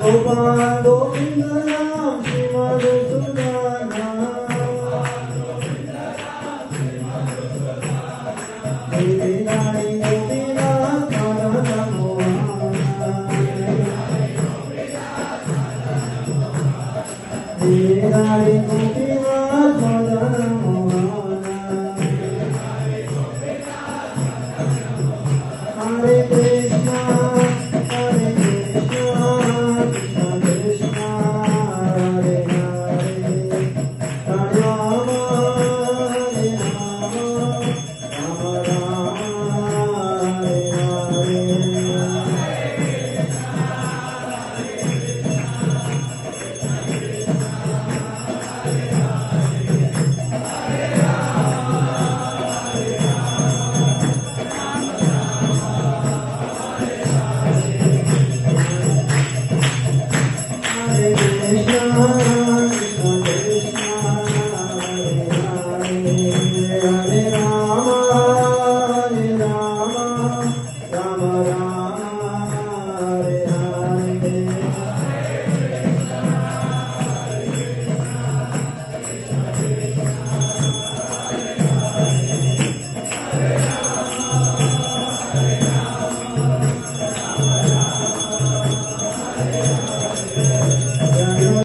Gopal Govind Ram Shri Madhusudan Giridhari Gopinath Madan Mohan Giridhari Gopinath Madan Mohan Hare Krishna Hare Krishna Krishna Krishna Hare Hare Hare Ram Hare Ram Ram Ram Hare Hare Hare Krishna Krishna Krishna Hare Hare Hare Ram Ram Ram Hare Hare